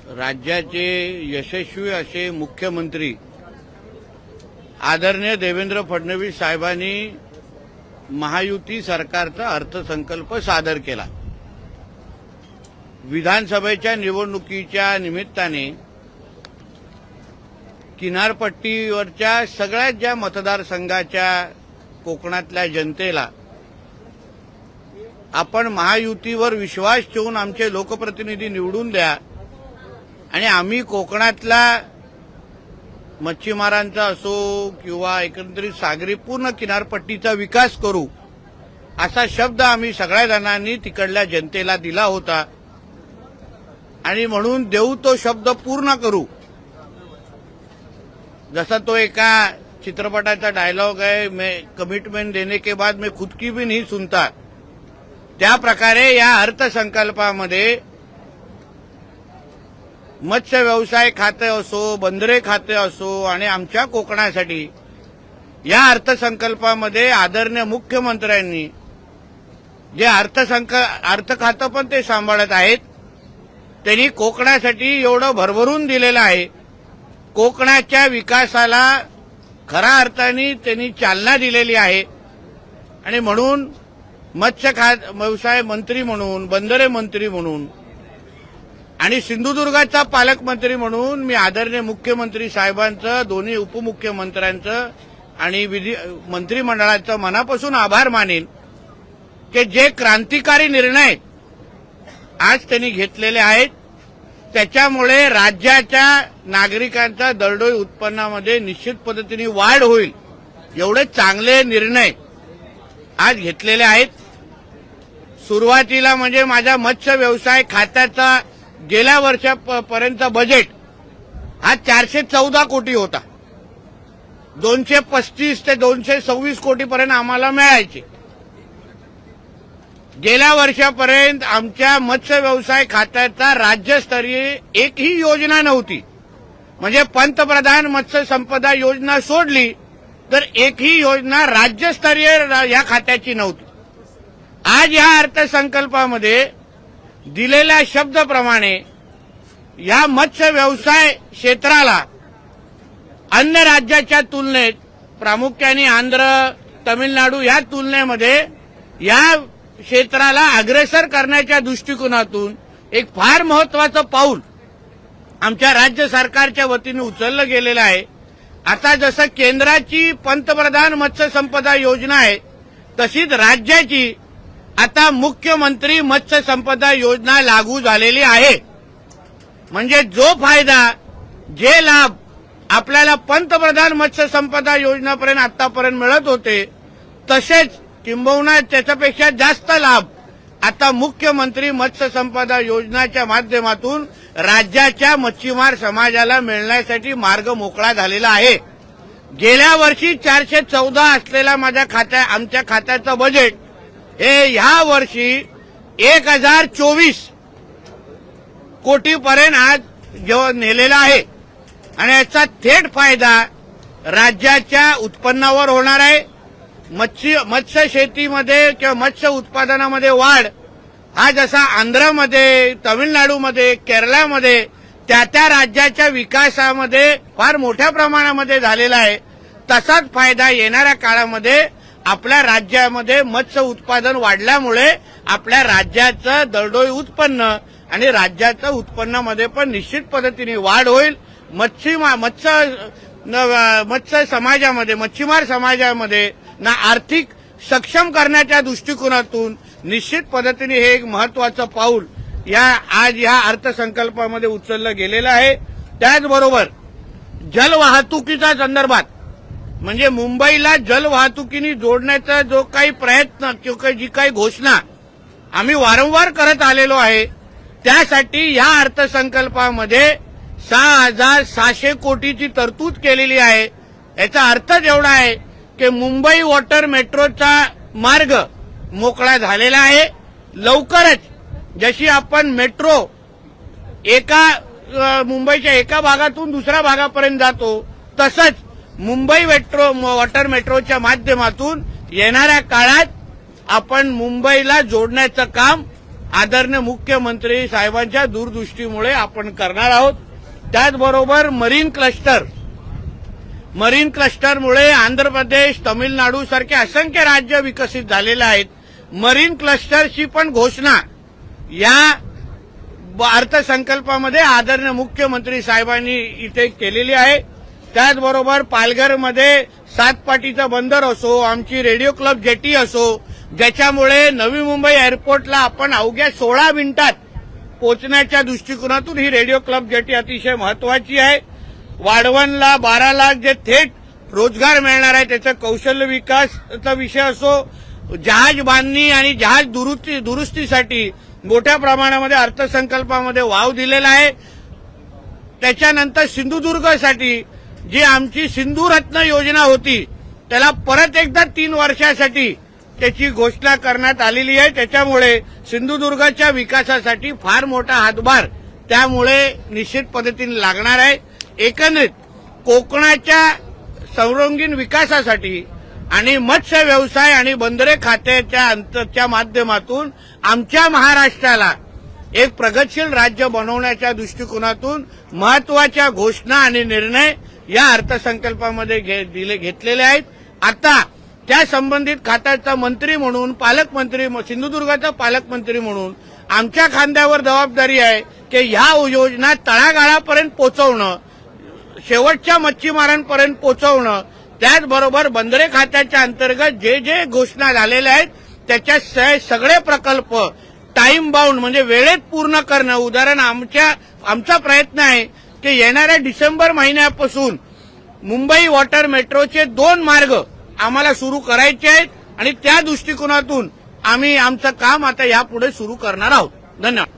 राज्याचे यशस्वी असे मुख्यमंत्री आदरणीय देवेंद्र फडणवीस साहेबांनी महायुती सरकारचा अर्थसंकल्प सादर केला। विधानसभेच्या निवडणुकीच्या निमित्ताने किनारपट्टीवरच्या सगळ्यात ज्या मतदारसंघाच्या कोकणातल्या जनतेला आपण महायुतीवर विश्वास ठेवून आमचे लोकप्रतिनिधी निवडून द्या आणि आम्ही कोकणातला मच्छीमारांचा असो किंवा एकंदरीत सागरी पूर्ण किनारपट्टीचा विकास करू असा शब्द आम्ही सगळ्या जणांनी तिकडल्या जनतेला दिला होता आणि म्हणून देऊ तो शब्द पूर्ण करू। जसा तो एका चित्रपटाचा डायलॉग आहे, मैं कमिटमेंट देने के बाद मैं खुद की भी नहीं सुनता, त्या प्रकारे या अर्थसंकल्पामध्ये मत्स्य व्यवसाय खाते असो, बंदरे खाते असो आणि आमच्या कोकणासाठी या अर्थसंकल्पामध्ये आदरणीय मुख्यमंत्र्यांनी जे अर्थ खातं पण ते सांभाळत आहेत, त्यांनी कोकणासाठी एवढं भरभरून दिलेलं आहे। कोकणाच्या विकासाला खऱ्या अर्थाने त्यांनी चालना दिलेली आहे आणि म्हणून मत्स्य व्यवसाय मंत्री म्हणून, बंदरे मंत्री म्हणून आणि सिंधुदुर्गाचा पालकमंत्री म्हणून मी आदरणीय मुख्यमंत्री साहेबांचं, दोन्ही उपमुख्यमंत्र्यांचं आणि मंत्रिमंडळाचं मनापासून आभार मानेन की जे क्रांतिकारी निर्णय आज त्यांनी घेतलेले आहेत त्याच्यामुळे राज्याच्या नागरिकांच्या दरडोई उत्पन्नामध्ये निश्चित पद्धतीने वाढ होईल। एवढे चांगले निर्णय आज घेतलेले आहेत। सुरुवातीला म्हणजे माझ्या मत्स्य व्यवसाय खात्याचा गेल्या वर्षापर्यंत बजेट हा 414 कोटी होता। 235 ते 226 कोटीपर्यंत आम्हाला मिळायचे। गेल्या वर्षापर्यंत आमच्या मत्स्य व्यवसाय खात्याचा राज्यस्तरीय एकही योजना नव्हती, म्हणजे पंतप्रधान मत्स्य संपदा योजना सोडली तर एकही योजना राज्यस्तरीय या खात्याची नव्हती। आज या अर्थसंकल्पामध्ये दिलेल्या शब्दाप्रमाणे या मत्स्य व्यवसाय क्षेत्राला अन्य राज्याच्या तुलनेत, प्रामुख्याने आंध्र, तामिळनाडू या तुलनेमध्ये या क्षेत्राला अग्रेसर करण्याच्या दृष्टिकोनातून एक फार महत्वाचं पाऊल आमच्या राज्य सरकारच्या वतीने उचललं गेलेलं आहे। आता जसं केंद्राची पंतप्रधान मत्स्य संपदा योजना आहे तशीच राज्याची आता मुख्यमंत्री मत्स्य संपदा योजना लागू झालेली आहे। म्हणजे जो फायदा, जे लाभ आपल्याला पंतप्रधान मत्स्य संपदा योजनापर्यंत आतापर्यंत मिळत होते तसेच किंबहुना त्याच्यापेक्षा जास्त लाभ आता मुख्यमंत्री मत्स्य संपदा योजनाच्या माध्यमातून राज्याच्या मच्छीमार समाजाला मिळण्यासाठी मार्ग मोकळा झालेला आहे। गेल्या वर्षी 414 असलेला आमच्या खात्याचं बजेट हे ह्या वर्षी 1024 कोटीपर्यंत आज नेलेला आहे आणि याचा थेट फायदा राज्याच्या उत्पन्नावर होणार आहे। मत्स्य शेतीमध्ये किंवा मत्स्य उत्पादनामध्ये वाढ हा जसा आंध्रमध्ये, तामिळनाडूमध्ये, केरळमध्ये त्या राज्याच्या विकासामध्ये फार मोठ्या प्रमाणामध्ये झालेला आहे, तसाच फायदा येणाऱ्या काळामध्ये आपल्या राज्यामध्ये मत्स्य उत्पादन वाढल्यामुळे आपल्या राज्याचं दरडोई उत्पन्न आणि राज्याच्या उत्पन्नामध्ये पण निश्चित पद्धतीने वाढ होईल। मत्स्य समाजामध्ये, मच्छीमार समाजामध्ये ना आर्थिक सक्षम करण्याच्या दृष्टिकोनातून निश्चित पद्धतीने हे एक महत्वाचं पाऊल आज या अर्थसंकल्पामध्ये उचललं गेलेलं आहे। त्याचबरोबर जलवाहतुकीच्या संदर्भात म्हणजे मुंबईला जलवाहतुकीने जोडण्याचा जो काही प्रयत्न किंवा जी काही घोषणा आम्ही वारंवार करत आलेलो आहे त्यासाठी या अर्थसंकल्पामध्ये 6,600 कोटीची तरतूद केलेली आहे। याचा अर्थच एवढा आहे की मुंबई वॉटर मेट्रोचा मार्ग मोकळा झालेला आहे। लवकरच जशी आपण मेट्रो मुंबईच्या एका भागातून दुसऱ्या भागापर्यंत जातो तसंच मुंबई वॉटर मेट्रोच्या माध्यमातून येणाऱ्या काळात आपण मुंबईला जोडण्याचं काम आदरणीय मुख्यमंत्री साहेबांच्या दूरदृष्टीमुळे आपण करणार आहोत. त्याचबरोबर मरीन क्लस्टरमुळे आंध्र प्रदेश, तामिळनाडू सारखे असंख्य राज्य विकसित झालेले आहेत. मरीन क्लस्टरची पण घोषणा या अर्थसंकल्पामध्ये आदरणीय मुख्यमंत्री साहेबांनी इथे केलेली आहे. त्याचबरोबर पालघरमध्ये 7 पाटीचं बंदर असो, आमची रेडिओ क्लब जेटी असो, ज्याच्यामुळे नवी मुंबई एअरपोर्टला आपण अवघ्या 16 मिनिटात पोहोचण्याच्या दृष्टिकोनातून ही रेडिओ क्लब जेटी अतिशय महत्वाची आहे. वाढवणला 12 लाख जे थेट रोजगार मिळणार आहे त्याचा कौशल्य विकासाचा विषय असो, जहाज बांधणी आणि जहाज दुरुस्तीसाठी मोठ्या प्रमाणामध्ये अर्थसंकल्पामध्ये वाव दिलेला आहे. त्याच्यानंतर सिंधुदुर्गसाठी जी आमची सिंधू रत्न योजना होती त्याला परत एकदा 3 वर्षासाठी त्याची घोषणा करण्यात आलेली आहे. त्याच्यामुळे सिंधुदुर्गच्या विकासासाठी फार मोठा हातभार त्यामुळे निश्चित पद्धतीने लागणार आहे. एकंदरीत कोकणाच्या सर्वांगीण विकासासाठी आणि मत्स्य व्यवसाय आणि बंदरे खात्याच्या माध्यमातून आमच्या महाराष्ट्राला एक प्रगतशील राज्य बनवण्याच्या दृष्टिकोनातून महत्वाच्या घोषणा आणि निर्णय या अर्थसंकल्पामध्ये घेतलेले आहेत. आता त्या संबंधित खात्याचा मंत्री म्हणून सिंधुदुर्गाचा पालकमंत्री म्हणून आमच्या खांद्यावर जबाबदारी आहे की ह्या योजना तळागाळापर्यंत पोहोचवणं, शेवटच्या मच्छीमारांपर्यंत पोहोचवणं. त्याचबरोबर बंदरे खात्याच्या अंतर्गत जे घोषणा झालेल्या आहेत त्याच्या सगळे प्रकल्प टाइम बाउंड म्हणजे वेळेत पूर्ण करणं. उदाहरण आमचा प्रयत्न आहे की येणाऱ्या डिसेंबर महिन्यापासून मुंबई वॉटर मेट्रोचे 2 मार्ग आम्हाला सुरू करायचे आहेत आणि त्या दृष्टिकोनातून आम्ही आमचं काम आता यापुढे सुरू करणार आहोत. धन्यवाद.